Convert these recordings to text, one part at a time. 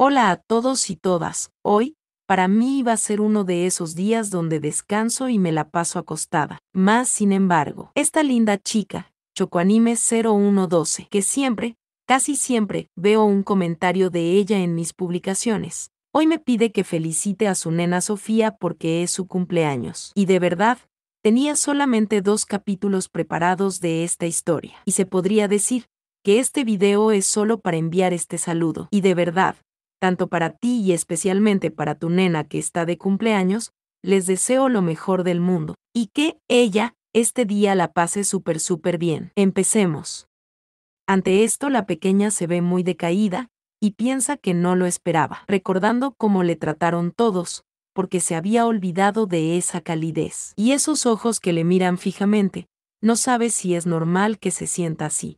Hola a todos y todas. Hoy, para mí iba a ser uno de esos días donde descanso y me la paso acostada. Más sin embargo, esta linda chica, Chocoanime 0112, que siempre, casi siempre, veo un comentario de ella en mis publicaciones. Hoy me pide que felicite a su nena Sofía porque es su cumpleaños. Y de verdad, tenía solamente 2 capítulos preparados de esta historia. Y se podría decir que este video es solo para enviar este saludo. Y de verdad, tanto para ti y especialmente para tu nena que está de cumpleaños, les deseo lo mejor del mundo, y que ella, este día la pase súper bien. Empecemos. Ante esto la pequeña se ve muy decaída, y piensa que no lo esperaba, recordando cómo le trataron todos, porque se había olvidado de esa calidez. Y esos ojos que le miran fijamente, no sabe si es normal que se sienta así.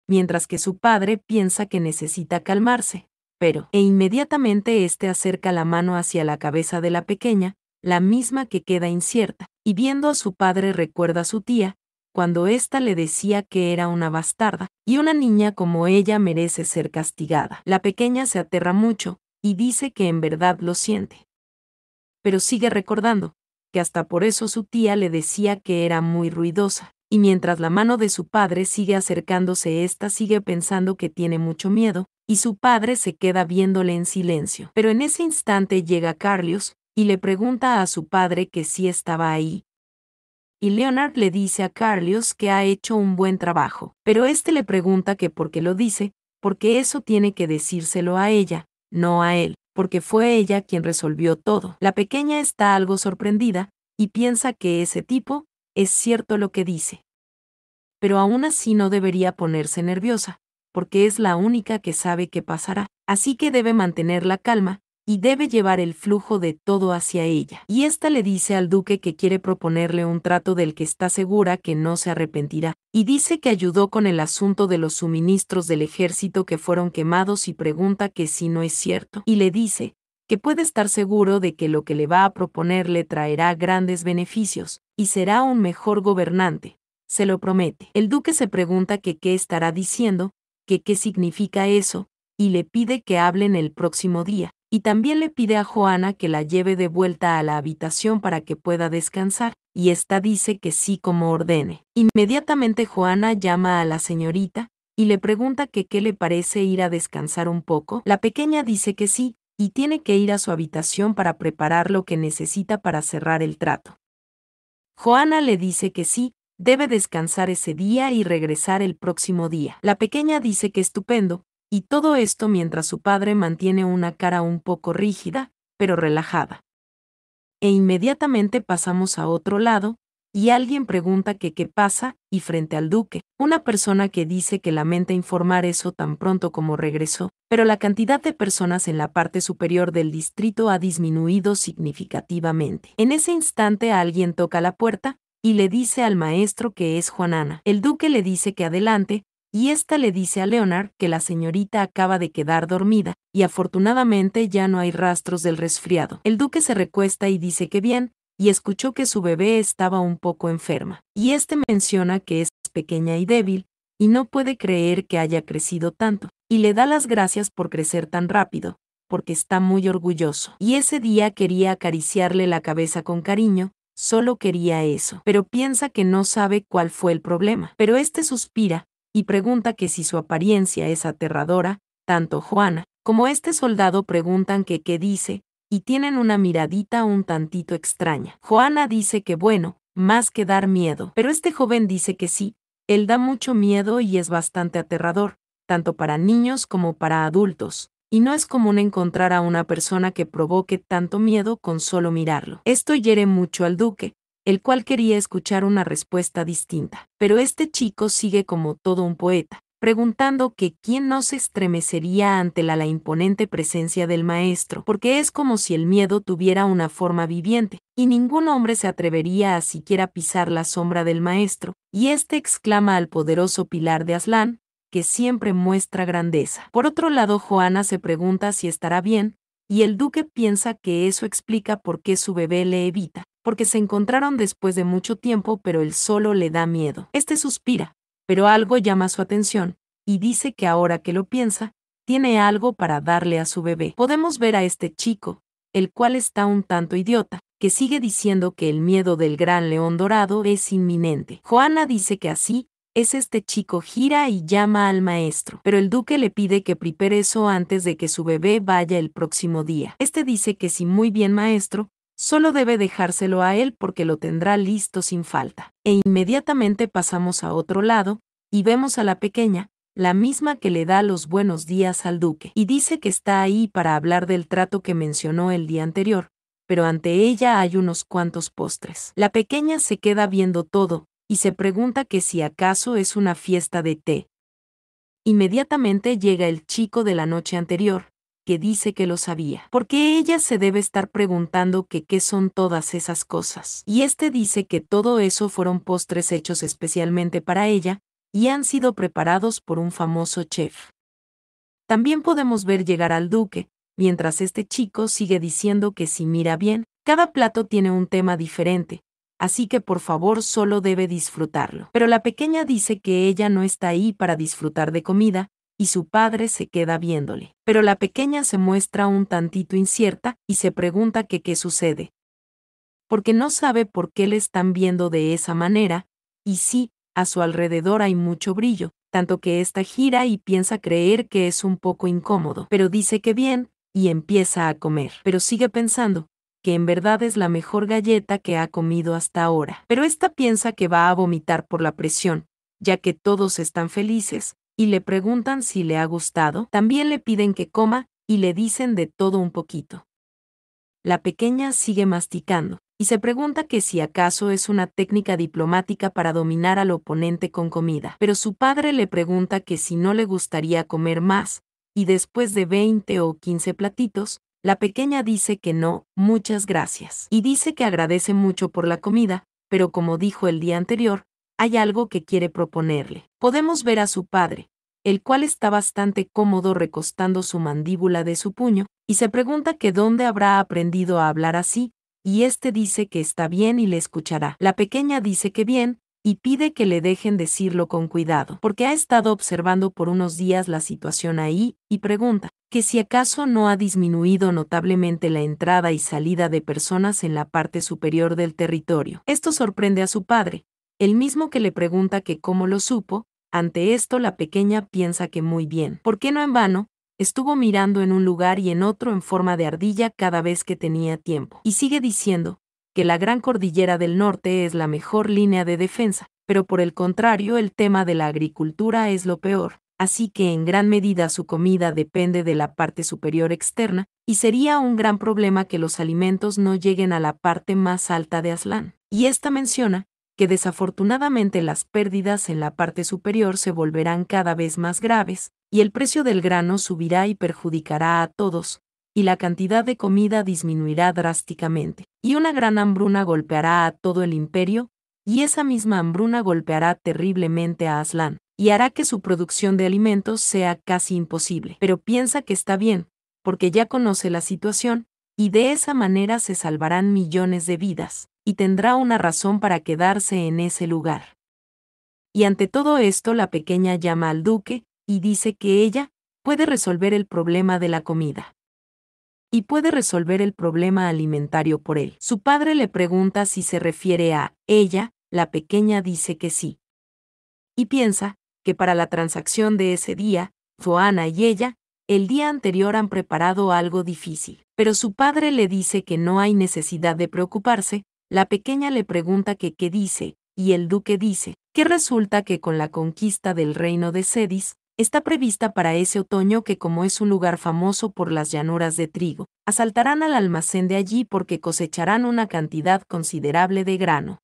Mientras que su padre piensa que necesita calmarse, pero inmediatamente éste acerca la mano hacia la cabeza de la pequeña, la misma que queda incierta, y viendo a su padre recuerda a su tía, cuando ésta le decía que era una bastarda, y una niña como ella merece ser castigada. La pequeña se aterra mucho, y dice que en verdad lo siente. Pero sigue recordando, que hasta por eso su tía le decía que era muy ruidosa. Y mientras la mano de su padre sigue acercándose, ésta sigue pensando que tiene mucho miedo, y su padre se queda viéndole en silencio. Pero en ese instante llega Carlos, y le pregunta a su padre que sí estaba ahí. Y Leonard le dice a Carlos que ha hecho un buen trabajo, pero este le pregunta que por qué lo dice, porque eso tiene que decírselo a ella, no a él, porque fue ella quien resolvió todo. La pequeña está algo sorprendida, y piensa que ese tipo, es cierto lo que dice. Pero aún así no debería ponerse nerviosa, porque es la única que sabe qué pasará, así que debe mantener la calma, y debe llevar el flujo de todo hacia ella. Y ésta le dice al duque que quiere proponerle un trato del que está segura que no se arrepentirá, y dice que ayudó con el asunto de los suministros del ejército que fueron quemados y pregunta que si no es cierto, y le dice que puede estar seguro de que lo que le va a proponer le traerá grandes beneficios, y será un mejor gobernante. Se lo promete. El duque se pregunta que qué estará diciendo, que qué significa eso, y le pide que hablen el próximo día. Y también le pide a Joana que la lleve de vuelta a la habitación para que pueda descansar, y ésta dice que sí como ordene. Inmediatamente Joana llama a la señorita, y le pregunta que qué le parece ir a descansar un poco. La pequeña dice que sí, y tiene que ir a su habitación para preparar lo que necesita para cerrar el trato. Joana le dice que sí, debe descansar ese día y regresar el próximo día. La pequeña dice que estupendo, y todo esto mientras su padre mantiene una cara un poco rígida, pero relajada. E inmediatamente pasamos a otro lado, y alguien pregunta que qué pasa, y frente al duque, una persona que dice que lamenta informar eso tan pronto como regresó, pero la cantidad de personas en la parte superior del distrito ha disminuido significativamente. En ese instante alguien toca la puerta, y le dice al maestro que es Juanana. El duque le dice que adelante, y ésta le dice a Leonard que la señorita acaba de quedar dormida, y afortunadamente ya no hay rastros del resfriado. El duque se recuesta y dice que bien, y escuchó que su bebé estaba un poco enferma. Y este menciona que es pequeña y débil, y no puede creer que haya crecido tanto, y le da las gracias por crecer tan rápido, porque está muy orgulloso. Y ese día quería acariciarle la cabeza con cariño, solo quería eso, pero piensa que no sabe cuál fue el problema. Pero este suspira, y pregunta que si su apariencia es aterradora, tanto Juana como este soldado preguntan que qué dice, y tienen una miradita un tantito extraña. Joana dice que bueno, más que dar miedo, pero este joven dice que sí, él da mucho miedo y es bastante aterrador, tanto para niños como para adultos, y no es común encontrar a una persona que provoque tanto miedo con solo mirarlo. Esto hiere mucho al duque, el cual quería escuchar una respuesta distinta, pero este chico sigue como todo un poeta, preguntando que quién no se estremecería ante la imponente presencia del maestro, porque es como si el miedo tuviera una forma viviente, y ningún hombre se atrevería a siquiera pisar la sombra del maestro, y este exclama al poderoso pilar de Aslan, que siempre muestra grandeza. Por otro lado, Joana se pregunta si estará bien, y el duque piensa que eso explica por qué su bebé le evita, porque se encontraron después de mucho tiempo pero él solo le da miedo. Este suspira, pero algo llama su atención, y dice que ahora que lo piensa, tiene algo para darle a su bebé. Podemos ver a este chico, el cual está un tanto idiota, que sigue diciendo que el miedo del gran león dorado es inminente. Joana dice que así es. Este chico gira y llama al maestro, pero el duque le pide que prepare eso antes de que su bebé vaya el próximo día. Este dice que sí, muy bien maestro, solo debe dejárselo a él porque lo tendrá listo sin falta. E inmediatamente pasamos a otro lado, y vemos a la pequeña, la misma que le da los buenos días al duque, y dice que está ahí para hablar del trato que mencionó el día anterior, pero ante ella hay unos cuantos postres. La pequeña se queda viendo todo, y se pregunta que si acaso es una fiesta de té. Inmediatamente llega el chico de la noche anterior, que dice que lo sabía, porque ella se debe estar preguntando que qué son todas esas cosas. Y este dice que todo eso fueron postres hechos especialmente para ella, y han sido preparados por un famoso chef. También podemos ver llegar al duque, mientras este chico sigue diciendo que si mira bien, cada plato tiene un tema diferente, así que por favor solo debe disfrutarlo. Pero la pequeña dice que ella no está ahí para disfrutar de comida, y su padre se queda viéndole. Pero la pequeña se muestra un tantito incierta y se pregunta que qué sucede. Porque no sabe por qué le están viendo de esa manera, y sí, a su alrededor hay mucho brillo, tanto que ésta gira y piensa creer que es un poco incómodo, pero dice que bien, y empieza a comer. Pero sigue pensando que en verdad es la mejor galleta que ha comido hasta ahora. Pero esta piensa que va a vomitar por la presión, ya que todos están felices, y le preguntan si le ha gustado, también le piden que coma, y le dicen de todo un poquito. La pequeña sigue masticando, y se pregunta que si acaso es una técnica diplomática para dominar al oponente con comida. Pero su padre le pregunta que si no le gustaría comer más, y después de 20 o 15 platitos, la pequeña dice que no, muchas gracias. Y dice que agradece mucho por la comida, pero como dijo el día anterior, hay algo que quiere proponerle. Podemos ver a su padre, el cual está bastante cómodo recostando su mandíbula de su puño, y se pregunta que dónde habrá aprendido a hablar así, y este dice que está bien y le escuchará. La pequeña dice que bien, y pide que le dejen decirlo con cuidado, porque ha estado observando por unos días la situación ahí, y pregunta que si acaso no ha disminuido notablemente la entrada y salida de personas en la parte superior del territorio. Esto sorprende a su padre, el mismo que le pregunta que cómo lo supo. Ante esto la pequeña piensa que muy bien, porque no en vano, estuvo mirando en un lugar y en otro en forma de ardilla cada vez que tenía tiempo. Y sigue diciendo que la Gran Cordillera del Norte es la mejor línea de defensa, pero por el contrario el tema de la agricultura es lo peor, así que en gran medida su comida depende de la parte superior externa, y sería un gran problema que los alimentos no lleguen a la parte más alta de Aslan. Y esta menciona que desafortunadamente las pérdidas en la parte superior se volverán cada vez más graves, y el precio del grano subirá y perjudicará a todos, y la cantidad de comida disminuirá drásticamente, y una gran hambruna golpeará a todo el imperio, y esa misma hambruna golpeará terriblemente a Aslan, y hará que su producción de alimentos sea casi imposible. Pero piensa que está bien, porque ya conoce la situación, y de esa manera se salvarán millones de vidas, y tendrá una razón para quedarse en ese lugar. Y ante todo esto la pequeña llama al duque, y dice que ella puede resolver el problema de la comida. Y puede resolver el problema alimentario por él. Su padre le pregunta si se refiere a ella, la pequeña dice que sí. Y piensa que para la transacción de ese día, Joana y ella, el día anterior han preparado algo difícil. Pero su padre le dice que no hay necesidad de preocuparse. La pequeña le pregunta que qué dice, y el duque dice que resulta que con la conquista del reino de Cedis, está prevista para ese otoño que como es un lugar famoso por las llanuras de trigo, asaltarán al almacén de allí porque cosecharán una cantidad considerable de grano.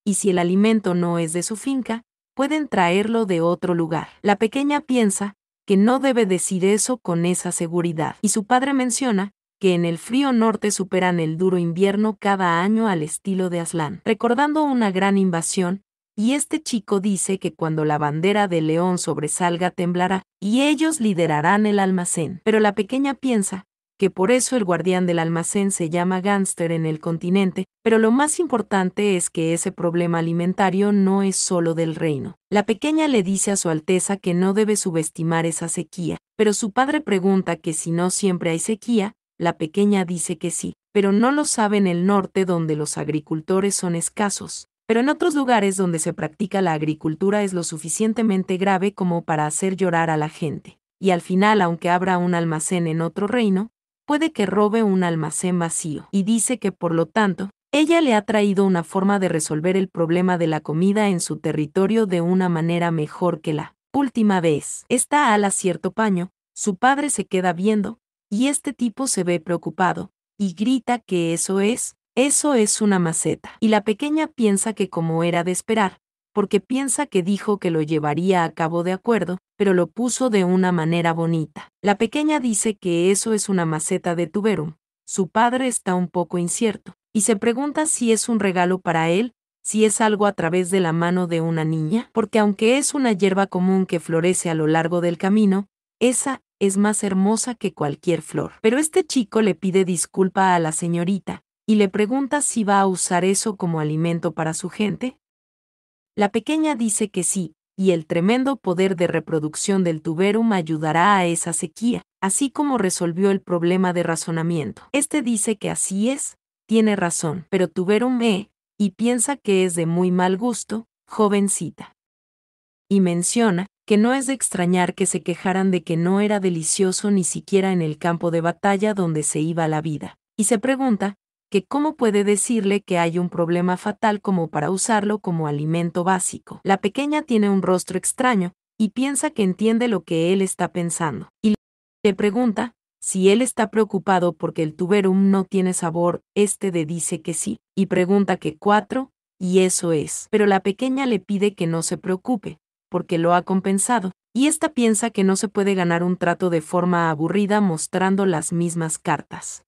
Y si el alimento no es de su finca, pueden traerlo de otro lugar. La pequeña piensa que no debe decir eso con esa seguridad, y su padre menciona que en el frío norte superan el duro invierno cada año al estilo de Aslan, recordando una gran invasión, y este chico dice que cuando la bandera de león sobresalga temblará, y ellos liderarán el almacén. Pero la pequeña piensa que por eso el guardián del almacén se llama gángster en el continente, pero lo más importante es que ese problema alimentario no es solo del reino. La pequeña le dice a su Alteza que no debe subestimar esa sequía, pero su padre pregunta que si no siempre hay sequía. La pequeña dice que sí, pero no lo sabe en el norte donde los agricultores son escasos. Pero en otros lugares donde se practica la agricultura es lo suficientemente grave como para hacer llorar a la gente. Y al final, aunque abra un almacén en otro reino, puede que robe un almacén vacío. Y dice que por lo tanto, ella le ha traído una forma de resolver el problema de la comida en su territorio de una manera mejor que la última vez. Está ala cierto paño, su padre se queda viendo, y este tipo se ve preocupado, y grita que eso es una maceta. Y la pequeña piensa que como era de esperar, porque piensa que dijo que lo llevaría a cabo de acuerdo, pero lo puso de una manera bonita. La pequeña dice que eso es una maceta de tuberum. Su padre está un poco incierto, y se pregunta si es un regalo para él, si es algo a través de la mano de una niña, porque aunque es una hierba común que florece a lo largo del camino, esa es más hermosa que cualquier flor. Pero este chico le pide disculpa a la señorita, y le pregunta si va a usar eso como alimento para su gente. La pequeña dice que sí, y el tremendo poder de reproducción del tuberum ayudará a esa sequía, así como resolvió el problema de razonamiento. Este dice que así es, tiene razón, pero tuberum y piensa que es de muy mal gusto, jovencita. Y menciona que no es de extrañar que se quejaran de que no era delicioso ni siquiera en el campo de batalla donde se iba la vida. Y se pregunta que cómo puede decirle que hay un problema fatal como para usarlo como alimento básico. La pequeña tiene un rostro extraño, y piensa que entiende lo que él está pensando. Y le pregunta si él está preocupado porque el tuberum no tiene sabor, dice que sí, y pregunta que 4, y eso es. Pero la pequeña le pide que no se preocupe, porque lo ha compensado, y esta piensa que no se puede ganar un trato de forma aburrida mostrando las mismas cartas.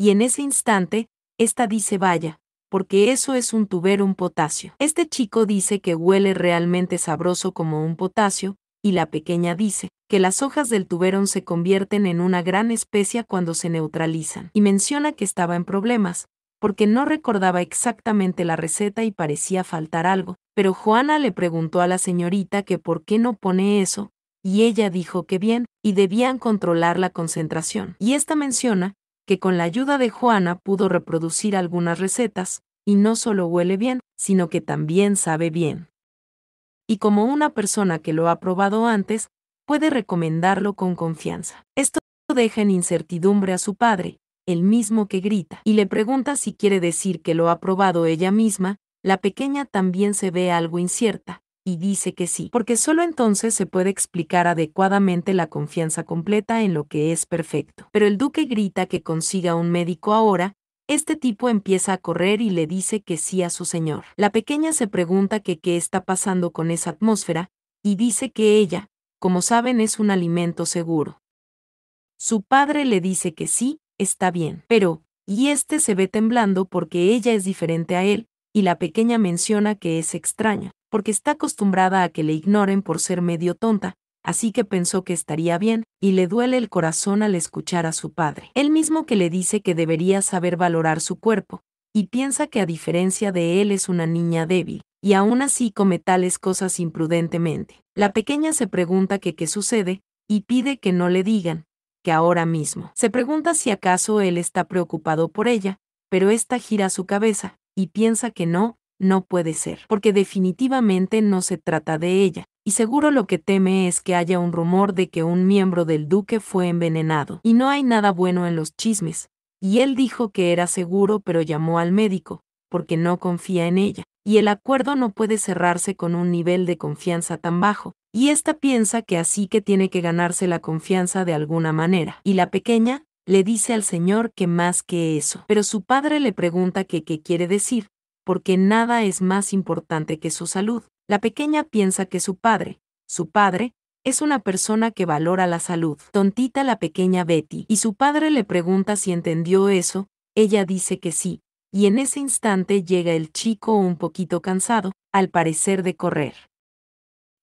Y en ese instante, esta dice vaya, porque eso es un tuberum potasio. Este chico dice que huele realmente sabroso como un potasio, y la pequeña dice que las hojas del tuberum se convierten en una gran especia cuando se neutralizan, y menciona que estaba en problemas, porque no recordaba exactamente la receta y parecía faltar algo, pero Juana le preguntó a la señorita que por qué no pone eso, y ella dijo que bien, y debían controlar la concentración. Y esta menciona que con la ayuda de Juana pudo reproducir algunas recetas, y no solo huele bien, sino que también sabe bien. Y como una persona que lo ha probado antes, puede recomendarlo con confianza. Esto deja en incertidumbre a su padre, el mismo que grita, y le pregunta si quiere decir que lo ha probado ella misma. La pequeña también se ve algo incierta, y dice que sí, porque solo entonces se puede explicar adecuadamente la confianza completa en lo que es perfecto. Pero el duque grita que consiga un médico ahora. Este tipo empieza a correr y le dice que sí a su señor. La pequeña se pregunta que qué está pasando con esa atmósfera, y dice que ella, como saben, es un alimento seguro. Su padre le dice que sí, está bien, pero, y este se ve temblando porque ella es diferente a él, y la pequeña menciona que es extraña, porque está acostumbrada a que le ignoren por ser medio tonta, así que pensó que estaría bien, y le duele el corazón al escuchar a su padre. Él mismo que le dice que debería saber valorar su cuerpo, y piensa que a diferencia de él es una niña débil, y aún así come tales cosas imprudentemente. La pequeña se pregunta que qué sucede, y pide que no le digan, que ahora mismo. Se pregunta si acaso él está preocupado por ella, pero esta gira su cabeza, y piensa que no puede ser, porque definitivamente no se trata de ella, y seguro lo que teme es que haya un rumor de que un miembro del duque fue envenenado, y no hay nada bueno en los chismes, y él dijo que era seguro pero llamó al médico, porque no confía en ella, y el acuerdo no puede cerrarse con un nivel de confianza tan bajo, y esta piensa que así que tiene que ganarse la confianza de alguna manera, y la pequeña le dice al señor que más que eso, pero su padre le pregunta que qué quiere decir, porque nada es más importante que su salud. La pequeña piensa que su padre, es una persona que valora la salud. Tontita la pequeña Betty, y su padre le pregunta si entendió eso, ella dice que sí, y en ese instante llega el chico un poquito cansado, al parecer de correr.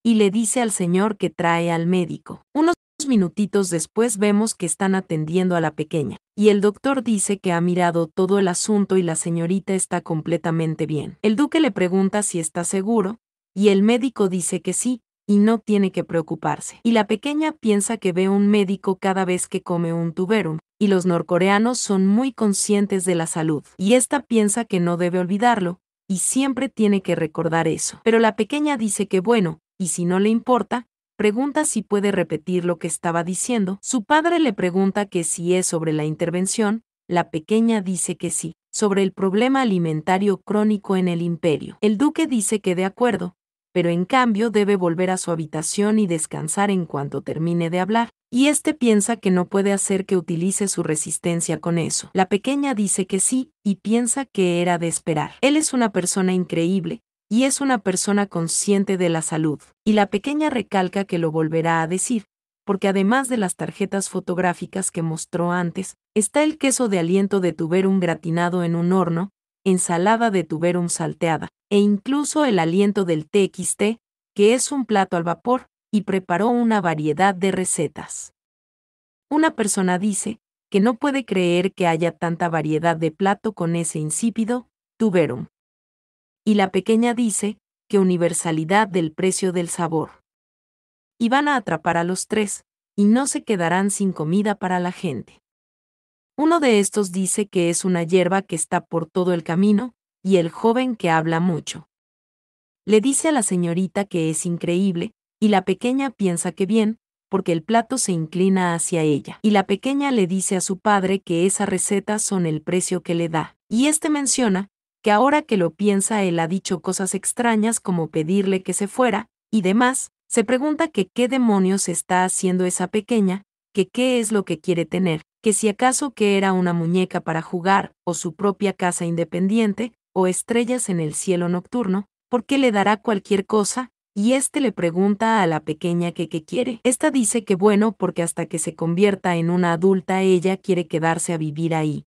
Y le dice al señor que trae al médico. Unos Unos minutitos después vemos que están atendiendo a la pequeña, y el doctor dice que ha mirado todo el asunto y la señorita está completamente bien. El duque le pregunta si está seguro, y el médico dice que sí, y no tiene que preocuparse. Y la pequeña piensa que ve un médico cada vez que come un tubérculo, y los norcoreanos son muy conscientes de la salud, y esta piensa que no debe olvidarlo, y siempre tiene que recordar eso. Pero la pequeña dice que bueno, y si no le importa, pregunta si puede repetir lo que estaba diciendo. Su padre le pregunta que si es sobre la intervención, la pequeña dice que sí, sobre el problema alimentario crónico en el imperio. El duque dice que de acuerdo, pero en cambio debe volver a su habitación y descansar en cuanto termine de hablar. Y este piensa que no puede hacer que utilice su resistencia con eso. La pequeña dice que sí, y piensa que era de esperar. Él es una persona increíble, y es una persona consciente de la salud. Y la pequeña recalca que lo volverá a decir, porque además de las tarjetas fotográficas que mostró antes, está el queso de aliento de tuberum gratinado en un horno, ensalada de tuberum salteada, e incluso el aliento del TXT, que es un plato al vapor, y preparó una variedad de recetas. Una persona dice que no puede creer que haya tanta variedad de plato con ese insípido tuberum. Y la pequeña dice que universalidad del precio del sabor. Y van a atrapar a los tres, y no se quedarán sin comida para la gente. Uno de estos dice que es una hierba que está por todo el camino, y el joven que habla mucho. Le dice a la señorita que es increíble, y la pequeña piensa que bien, porque el plato se inclina hacia ella. Y la pequeña le dice a su padre que esas recetas son el precio que le da. Y este menciona que ahora que lo piensa él ha dicho cosas extrañas como pedirle que se fuera, y demás. Se pregunta que qué demonios está haciendo esa pequeña, que qué es lo que quiere tener, que si acaso que era una muñeca para jugar, o su propia casa independiente, o estrellas en el cielo nocturno, porque le dará cualquier cosa, y este le pregunta a la pequeña que qué quiere. Esta dice que bueno porque hasta que se convierta en una adulta ella quiere quedarse a vivir ahí,